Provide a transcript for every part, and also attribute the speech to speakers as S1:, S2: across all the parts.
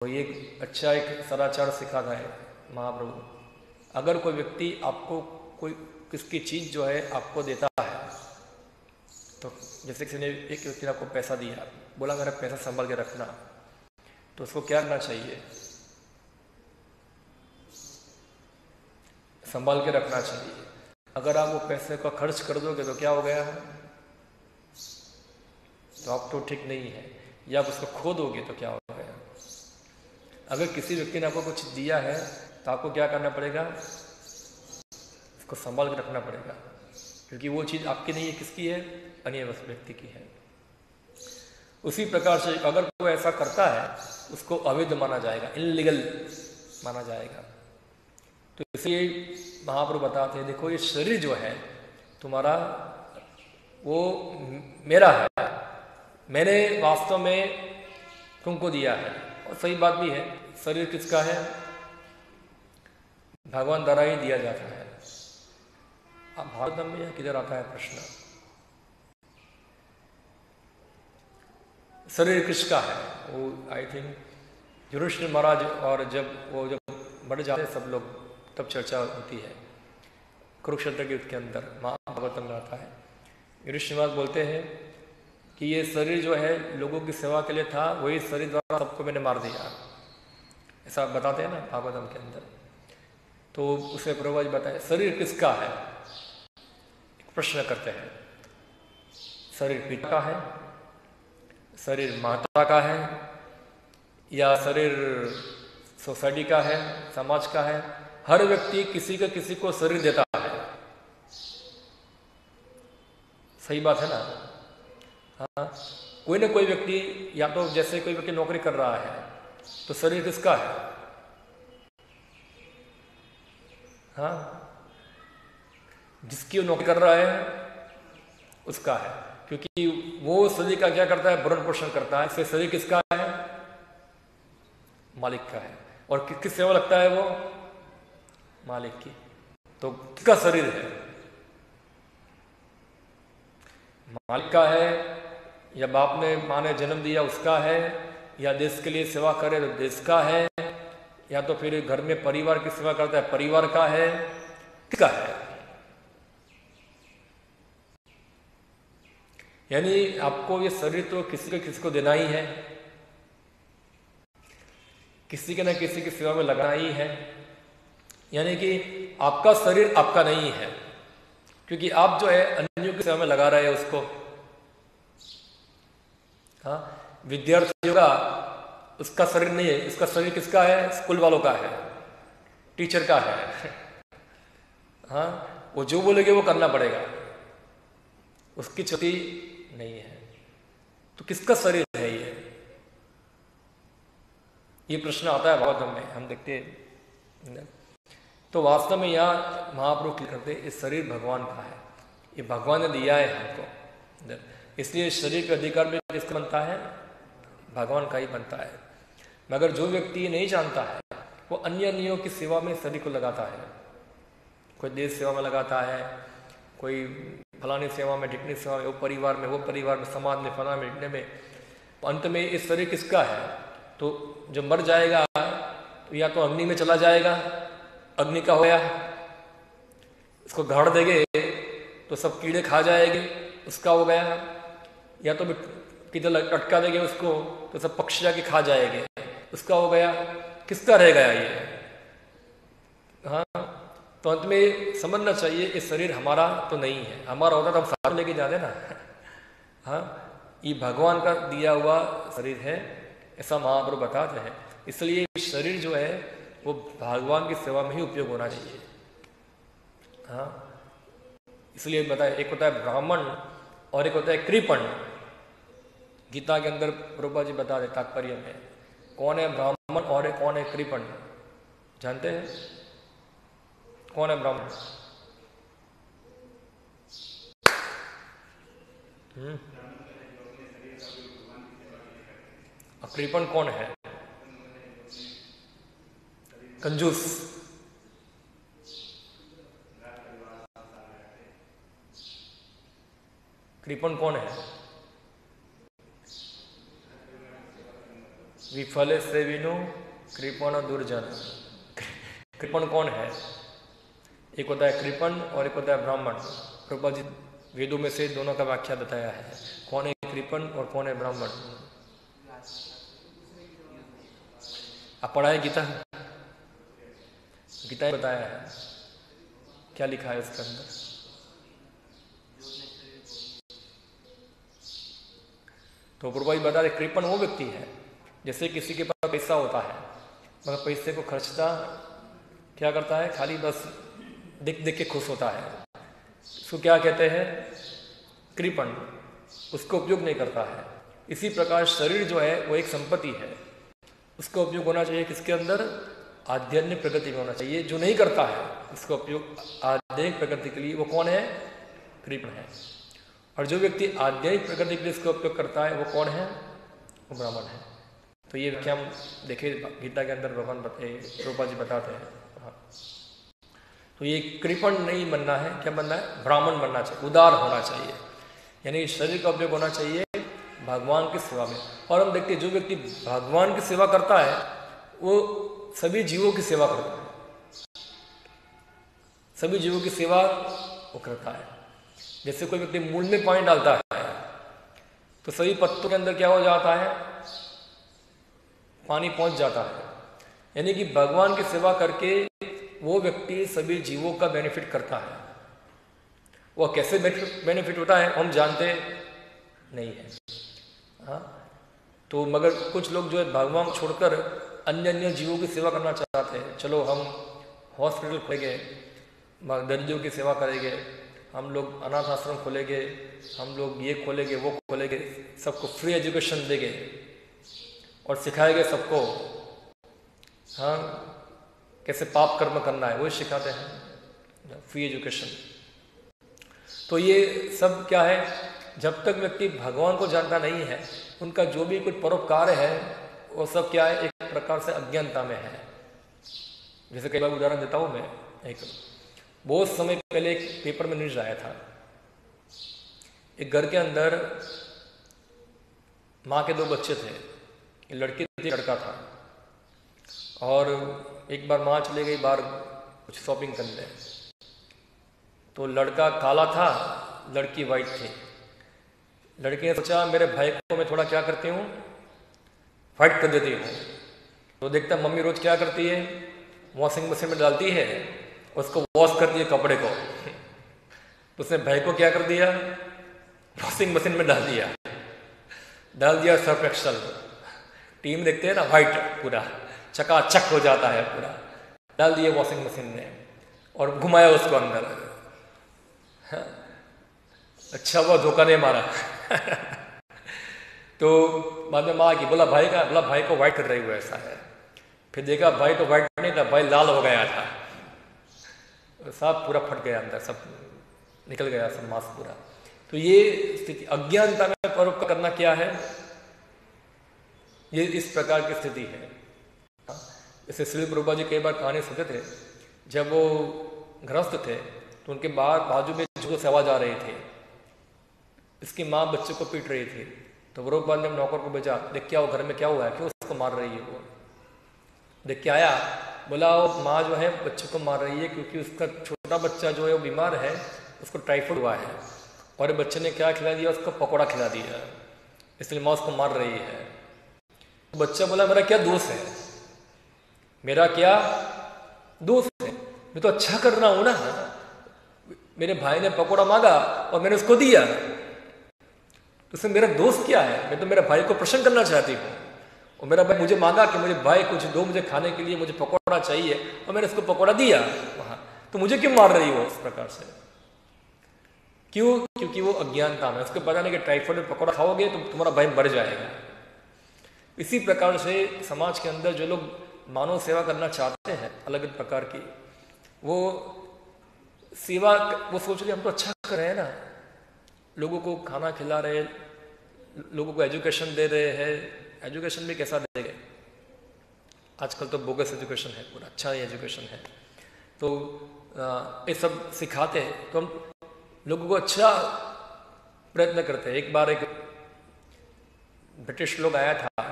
S1: तो ये अच्छा एक सदाचार सिखाता है महाप्रभु। अगर कोई व्यक्ति आपको कोई किसकी चीज़ जो है आपको देता है, तो जैसे किसी ने एक व्यक्ति ने आपको पैसा दिया, बोला मेरा पैसा संभाल के रखना, तो उसको क्या करना चाहिए? संभाल के रखना चाहिए। अगर आप वो पैसे का खर्च कर दोगे तो क्या हो गया? तो आप तो ठीक नहीं है। या आप उसको खो दोगे तो क्या हो गया? अगर किसी व्यक्ति ने आपको कुछ दिया है तो आपको क्या करना पड़ेगा? उसको संभाल के रखना पड़ेगा, क्योंकि वो चीज़ आपकी नहीं है, किसकी है? अन्य व्यक्ति की है। उसी प्रकार से अगर कोई ऐसा करता है उसको अवैध माना जाएगा, इनलीगल माना जाएगा। तो इसलिए महाप्रभु बताते हैं, देखो ये शरीर जो है तुम्हारा, वो मेरा है, मैंने वास्तव में तुमको दिया है। और सही बात भी है, शरीर किसका है? भगवान द्वारा ही दिया जाता है। अब भागवत में यह किधर आता है प्रश्न? शरीर किसका है? वो आई थिंक युधिष्ठिर महाराज, और जब मर जाते सब लोग तब चर्चा होती है कुरुक्षेत्र के युद्ध के अंदर, महाभागवतम में आता है। युधिष्ठिर महाराज बोलते हैं कि ये शरीर जो है लोगों की सेवा के लिए था, वही शरीर द्वारा सबको मैंने मार दिया, ऐसा बताते हैं ना भागवतम के अंदर। तो उसे प्रभु जी बताए शरीर किसका है? एक प्रश्न करते हैं, शरीर पिता का है, शरीर माता का है, या शरीर सोसाइटी का है, समाज का है? हर व्यक्ति किसी को शरीर देता है, सही बात है ना? हाँ, कोई ना कोई व्यक्ति, या तो जैसे कोई व्यक्ति नौकरी कर रहा है तो शरीर किसका है? हाँ, जिसकी वो नौकरी कर रहा है उसका है, क्योंकि वो शरीर का क्या करता है? भरण पोषण करता है। इससे शरीर किसका है? मालिक का है। और किस सेवा लगता है वो? मालिक की। तो किसका शरीर है? मालिक का है, या बाप ने माँ ने जन्म दिया उसका है, या देश के लिए सेवा करे तो देश का है, या तो फिर घर में परिवार की सेवा करता है परिवार का है, किसका है? यानी आपको ये शरीर तो किसी को देना ही है, किसी के ना किसी की सेवा में लगाना ही है। यानी कि आपका शरीर आपका नहीं है, क्योंकि आप जो है अन्यों की सेवा में लगा रहे हैं उसको। हाँ, विद्यार्थियों का उसका शरीर नहीं है, उसका शरीर किसका है? स्कूल वालों का है, टीचर का है। हाँ, वो जो बोलेगे वो करना पड़ेगा, उसकी क्षति नहीं है। तो किसका शरीर है ये प्रश्न आता है भागवतम में, हम देखते हैं। तो वास्तव में यहाँ महाप्रभु क्लियर करते, इस शरीर भगवान का है, ये भगवान ने दिया है हमको, इसलिए शरीर के अधिकार में किसका बनता है? भगवान का ही बनता है। मगर जो व्यक्ति ये नहीं जानता है, वो अन्य अन्यों की सेवा में शरीर को लगाता है। कोई देश सेवा में लगाता है, कोई फलानी सेवा में, ढिकनी सेवा में, वो परिवार में, समाज में, फलाना में, ढिकने में। अंत में इस शरीर किसका है? तो जब मर जाएगा तो या तो अग्नि में चला जाएगा, अग्नि का होया, इसको गाड़ देंगे तो सब कीड़े खा जाएंगे, उसका हो गया। या तो किधर लटका देंगे उसको तो सब पक्षी जाके खा जाएंगे, उसका हो गया। किसका रह गया ये? हाँ, तो अंत में समझना चाहिए इस शरीर हमारा तो नहीं है। हमारा होता तो हम साथ लेके जाते ना। हाँ, ये भगवान का दिया हुआ शरीर है, ऐसा महाप्रभु बताते हैं। इसलिए शरीर जो है वो भगवान की सेवा में ही उपयोग होना चाहिए। हाँ, इसलिए बताए, एक होता है ब्राह्मण और एक होता है कृपण। गीता के अंदर प्रभुपाद जी बता दे तात्पर्य में, कौन है ब्राह्मण और कौन है कृपण? जानते हैं कौन है ब्राह्मण? कृपण कौन है? कंजूस। कृपण कौन है? विफले से विनु कृपण दुर्जन। कृपण कौन है? एक होता है कृपण और एक होता है ब्राह्मण। प्रभुपाद जी वेदों में से दोनों का व्याख्या बताया है, कौन है कृपण और कौन है ब्राह्मण। आप पढ़ा है गीता? गीता में बताया है, क्या लिखा है उसके अंदर? तो प्रभुपाद जी बता रहे कृपण वो व्यक्ति है जैसे किसी के पास पैसा होता है मगर पैसे को खर्चता क्या करता है, खाली बस देख देख के खुश होता है, उसको क्या कहते हैं? कृपण। उसको उपयोग नहीं करता है। इसी प्रकार शरीर जो है वो एक संपत्ति है, उसका उपयोग होना चाहिए किसके अंदर? आध्यात्मिक प्रगति में होना चाहिए। जो नहीं करता है उसका उपयोग आध्यात्मिक प्रगति के लिए, वो कौन है? कृपण है। और जो व्यक्ति आध्यात्मिक प्रगति के लिए इसका उपयोग करता है वो कौन है? वो ब्राह्मण है। तो ये क्या हम देखे गीता के अंदर भगवान प्रभुपाद जी बताते हैं। हाँ, तो ये कृपण नहीं बनना है, क्या बनना है? ब्राह्मण बनना चाहिए, उदार होना चाहिए, यानी शरीर का उपयोग होना चाहिए भगवान की सेवा में। और हम देखते हैं जो व्यक्ति भगवान की सेवा करता है वो सभी जीवों की सेवा करता है, सभी जीवों की सेवा वो करता है। जैसे कोई व्यक्ति मूल में पानी डालता है तो सभी पत्तों के अंदर क्या हो जाता है? पानी पहुंच जाता है। यानी कि भगवान की सेवा करके वो व्यक्ति सभी जीवों का बेनिफिट करता है। वो कैसे बेनिफिट होता है हम जानते नहीं है। हाँ, तो मगर कुछ लोग जो है भगवान छोड़कर अन्य अन्य जीवों की सेवा करना चाहते हैं। चलो हम हॉस्पिटल खोलेंगे, दर्दियों की सेवा करेंगे, हम लोग अनाथ आश्रम खोलेंगे, हम लोग ये खोलेंगे वो खोलेंगे, सबको फ्री एजुकेशन देंगे और सिखाएंगे सबको हाँ कैसे पाप कर्म करना है, वो सिखाते हैं, फ्री एजुकेशन। तो ये सब क्या है? जब तक व्यक्ति भगवान को जानता नहीं है उनका जो भी कुछ परोपकार है वो सब क्या है? एक प्रकार से अज्ञानता में है। जैसे कई बार उदाहरण देता हूं मैं, एक बहुत समय पहले एक पेपर में न्यूज आया था, एक घर के अंदर माँ के 2 बच्चे थे, लड़की थी लड़का था, और एक बार माँ चली गई बाहर कुछ शॉपिंग करने, तो लड़का काला था, लड़की वाइट थी। लड़की ने सोचा मेरे भाई को मैं थोड़ा क्या करती हूँ, फाइट कर देती हूँ। तो देखता मम्मी रोज क्या करती है, वॉशिंग मशीन में डालती है, उसको वॉश करती है कपड़े को। तो उसने भाई को क्या कर दिया, वॉशिंग मशीन में डाल दिया सर्फ एक्सल। टीम देखते हैं ना, वाइट पूरा चकाचक हो जाता है पूरा, डाल दिया वॉशिंग मशीन में और घुमाया उसको अंदर। हाँ, अच्छा वो धोखा नहीं मारा। तो बाद में माँ की बोला भाई को व्हाइट कर रही हो ऐसा है। फिर देखा भाई तो व्हाइट नहीं था, भाई लाल हो गया था, सब पूरा फट गया अंदर, सब निकल गया सब मांस पूरा। तो ये स्थिति अज्ञानता में परोपकार करना क्या है, ये इस प्रकार की स्थिति है। जैसे श्री प्रभुपाद जी कई बार कहानी सुनते थे, जब वो गृहस्थ थे तो उनके बाजू में जो से आवाज आ रही थी, इसकी माँ बच्चे को पीट रही थी। तो प्रभुपाद ने नौकर को भेजा, देख क्या हो घर में क्या हुआ है, क्यों उसको मार रही है। वो देख के आया, बोला वो माँ जो है बच्चे को मार रही है क्योंकि उसका छोटा बच्चा जो है वो बीमार है, उसको टाइफाइड हुआ है, और बच्चे ने क्या खिला दिया, उसको पकौड़ा खिला दिया, इसलिए माँ उसको मार रही है। तो बच्चा बोला मेरा क्या दोष है, मेरा क्या दोष है, मैं तो अच्छा कर रहा हूं ना, मेरे भाई ने पकौड़ा मांगा और मैंने उसको दिया, तो उसमें मेरा दोस्त क्या है, मैं तो मेरे भाई को प्रसन्न करना चाहती हूँ। और मेरा भाई मुझे मांगा कि मुझे भाई कुछ दो मुझे खाने के लिए, मुझे पकौड़ा चाहिए, और मैंने उसको पकौड़ा दिया वहां, तो मुझे क्यों मार रही हो इस प्रकार से, क्यों? क्योंकि वो अज्ञानता में, उसको पता नहीं कि टाइफाइड में पकौड़ा खाओगे तो तुम्हारा भाई मर जाएगा। इसी प्रकार से समाज के अंदर जो लोग मानव सेवा करना चाहते हैं अलग अलग प्रकार की, वो सेवा वो सोच रहे हम तो अच्छा कर रहे हैं ना, लोगों को खाना खिला रहे, लोगों को एजुकेशन दे रहे हैं, एजुकेशन भी कैसा देंगे, आजकल तो बोगस एजुकेशन है, पूरा अच्छा एजुकेशन है, तो ये सब सिखाते हैं, तो हम लोगों को अच्छा प्रयत्न करते हैं। एक बार एक ब्रिटिश लोग आया था,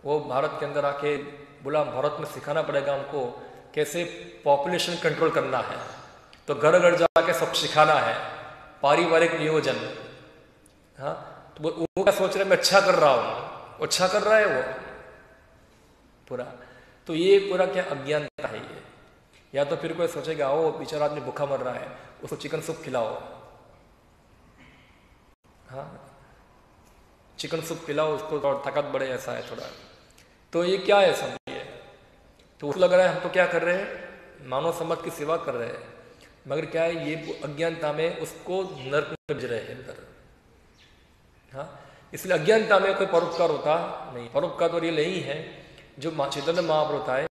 S1: वो भारत के अंदर आके बोला भारत में सिखाना पड़ेगा हमको कैसे पॉपुलेशन कंट्रोल करना है, तो घर घर जाके सब सिखाना है, पारिवारिक नियोजन। हाँ, तो वो क्या सोच रहे मैं अच्छा कर रहा हूँ, अच्छा कर रहा है वो पूरा। तो ये पूरा क्या अज्ञानता है ये। या तो फिर कोई सोचेगा ओ बेचारा आदमी भूखा मर रहा है, उसको चिकन सूप खिलाओ, हाँ चिकन सूप खिलाओ उसको, और ताकत बढ़े, ऐसा है थोड़ा। तो ये क्या है समझिए, तो उसको लग रहा है हम तो क्या कर रहे हैं, मानव समाज की सेवा कर रहे हैं, मगर क्या है ये अज्ञानता में उसको नरक में भेज रहे हैं अंदर। हाँ, इसलिए अज्ञानता में कोई परोपकार होता नहीं। परोपकार तो ये नहीं है जो चैतन्य महाप्रभु होता है,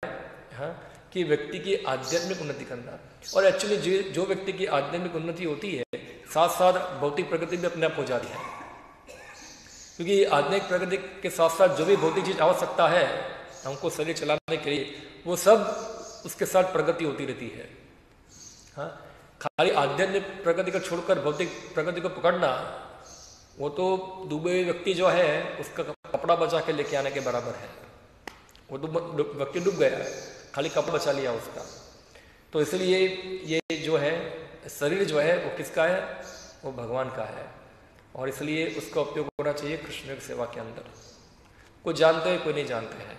S1: हाँ, कि व्यक्ति की आध्यात्मिक उन्नति करना। और एक्चुअली जो व्यक्ति की आध्यात्मिक उन्नति होती है साथ साथ भौतिक प्रगति भी अपने आप हो जाती है, क्योंकि आध्यात्मिक प्रगति के साथ साथ जो भी भौतिक चीज आवश्यकता है हमको शरीर चलाने के लिए, वो सब उसके साथ प्रगति होती रहती है। हाँ, खाली आध्यात्मिक प्रगति को छोड़कर भौतिक प्रगति को पकड़ना, वो तो डूबे हुए व्यक्ति जो है उसका कपड़ा बचा के लेके आने के बराबर है। वो तो व्यक्ति डूब गया, खाली कपड़ा बचा लिया उसका। तो इसलिए ये जो है शरीर जो है वो किसका है, वो भगवान का है, और इसलिए उसका उपयोग होना चाहिए कृष्ण की सेवा के अंदर। कोई जानते हैं कोई नहीं जानते हैं।